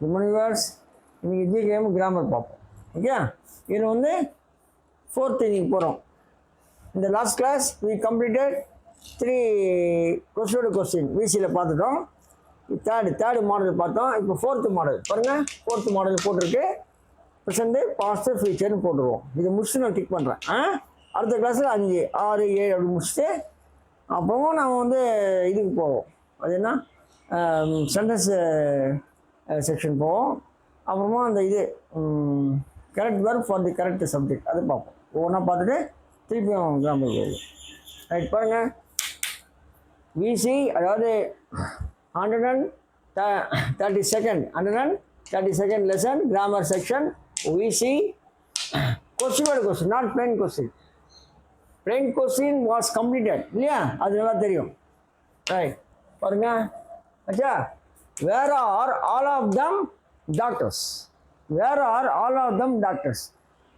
Good morning viewers. இன்னைக்கு GKM grammar பார்ப்போம். Okay, இதில் வந்து ஃபோர்த் இன்னைக்கு போகிறோம். இந்த last class we completed 3 question விசியில் பார்த்துட்டோம். தேர்டு மாடல் பார்த்தோம். இப்போ ஃபோர்த்து மாடல் பாருங்கள். ஃபோர்த்து மாடல் போட்டிருக்கு. ப்ரெசண்ட்டு பாஸ்ட்டு ஃபியூச்சர்னு போட்டுருவோம். இதை முடிச்சுட்டு நான் டிக் பண்ணுறேன். அடுத்த கிளாஸில் 5, 6, 7 அப்படி முடிச்சுட்டு அப்புறமும் நாம் வந்து இதுக்கு போவோம். அது என்ன, சென்டென்ஸ் செக்ஷன் போவோம். அப்புறமா அந்த இது correct verb for the correct subject அது பார்ப்போம். ஒவ்வொன்றா பார்த்துட்டு திருப்பியும் கிராமர் போயிடும். ரைட், பாருங்கள். விசி அதாவது 132nd லெசன் கிராமர் செக்ஷன். விசி question not plain question. Plain question was completed இல்லையா, அது நல்லா தெரியும். ரைட், பாருங்க. அச்சா, where are all of them doctors. Where are all of them doctors.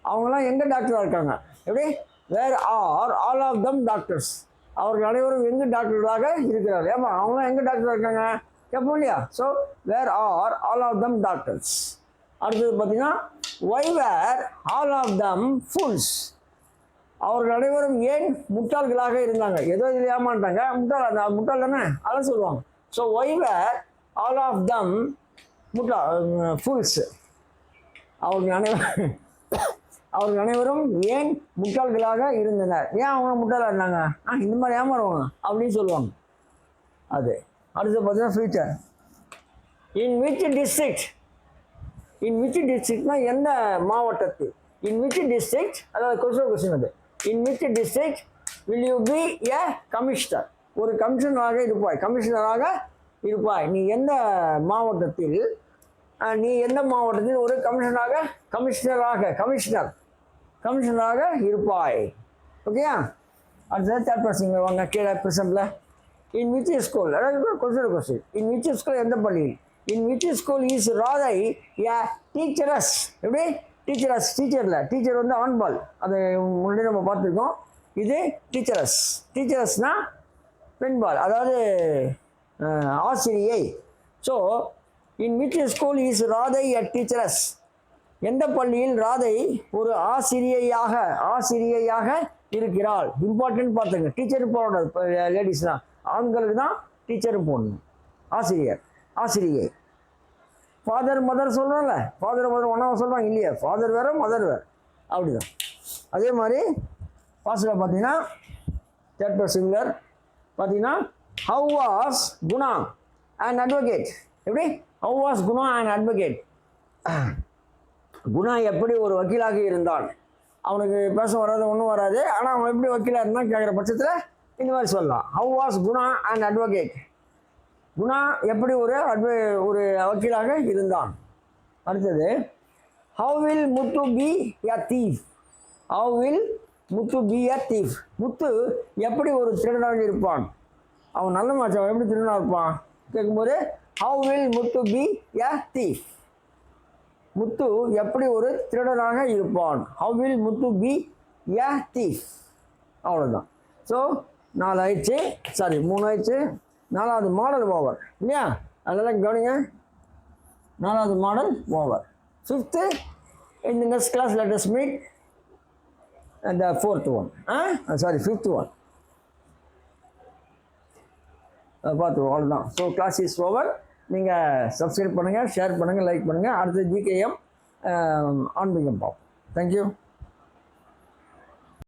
அவங்களாம் எங்கே டாக்டராக இருக்காங்க? எப்படி? Where are all of them doctors. அவர்கள் அனைவரும் எங்கே டாக்டர்களாக இருக்கிறார். ஏமா அவங்களாம் எங்கே டாக்டராக இருக்காங்க கேட்போம் இல்லையா? So where are all of them doctors. அடுத்தது பார்த்தீங்கன்னா why were all of them fools. அவர்கள் அனைவரும் ஏன் முட்டாள்களாக இருந்தாங்க? ஏதோ இதில் ஏமாட்டாங்க, முட்டாள். அந்த முட்டாள் தானே, அதான் சொல்லுவாங்க. So why were all of them fools. அவர்கள் அனைவரும் ஏன் முட்டாள்களாக இருந்தனர்? ஏன் அவங்க முட்டாளாக இருந்தாங்க? இந்த மாதிரி ஏமாறுவாங்க அப்படின்னு சொல்லுவாங்க. அது அடுத்து பார்த்தீங்கன்னா ஃபியூச்சர். இன் விச் டிஸ்ட்ரிக்ட்னா எந்த மாவட்டத்தில்? இன் விச் டிஸ்ட்ரிக்ட், அதாவது கொஸ்டின் அது. In which district will you be a commissioner? ஒரு கமிஷனராக இருப்பாய். நீ எந்த மாவட்டத்தில் ஒரு கமிஷனராக இருப்பாய். ஓகேயா? அடுத்தது தேர்ட் பர்சன் வாங்க கீழே ப்ரெசென்ட்ல. இன் விச் ஸ்கூல், அதாவது கொஸ்டின். இன் விச் ஸ்கூல், எந்த பள்ளியில்? In which school is Radhai a teacheress. எப்படி? டீச்சரஸ், டீச்சர் வந்து ஆண்பால். அதை முன்னாடி நம்ம பார்த்துருக்கோம். இது டீச்சரஸ்னா பெண்பால், அதாவது ஆசிரியை. So in which school is Radhai a teacheress. எந்த பள்ளியில் ராதை ஒரு ஆசிரியையாக இருக்கிறாள். இம்பார்ட்டன்ட் பார்த்துங்க. டீச்சர் போடணும். இப்போ லேடிஸ்லாம், ஆண்களுக்கு தான் டீச்சர் போடணும். ஆசிரியை. ஃபாதர் மதர் சொல்கிறோம்ல, ஃபாதர் மதர் ஒன்றாக சொல்கிறாங்க இல்லையா? ஃபாதர் வேறு மதர் வேறு, அப்படிதான். அதே மாதிரி பாஸ்டில் பார்த்தீங்கன்னா தேர்ட் பர்சன் சிங்குலர் பார்த்தீங்கன்னா how was Guna and advocate. எப்படி? How was Guna and advocate. Guna எப்படி ஒரு வக்கீலாக இருந்தான்? அவனுக்கு பேச வராது, ஒன்றும் வராது. ஆனால் அவன் எப்படி வக்கீலாக இருந்தான் கேட்குற பட்சத்தில் இந்த மாதிரி சொல்லலாம். How was Guna and advocate. Guna எப்படி ஒரு வக்கீலாக இருந்தான். அடுத்தது how will Muthu be a thief. Muthu எப்படி ஒரு திருடனாக இருப்பான்? அவன் நல்ல மாச்சான், அவன் எப்படி திருடனாக இருப்பான் கேட்கும்போது how will Muthu be a thief. Muthu எப்படி ஒரு திருடனாக இருப்பான்? How will Muthu be a thief. அவ்வளோதான். ஸோ 3 ஆயிடுச்சு. 4வது மாடல் ஓவர் இல்லையா? அதெல்லாம் கவனிங்க. 4வது model over. 5th in the next class let us meet and the 4th one. 5th one பார்த்துருவோம். அவ்வளோதான். So class is over. நீங்கள் சப்ஸ்கிரைப் பண்ணுங்கள், ஷேர் பண்ணுங்கள், லைக் பண்ணுங்கள். அடுத்து ஜிகேஎம் ஆன்மீகம் பார்ப்போம். தேங்க்யூ.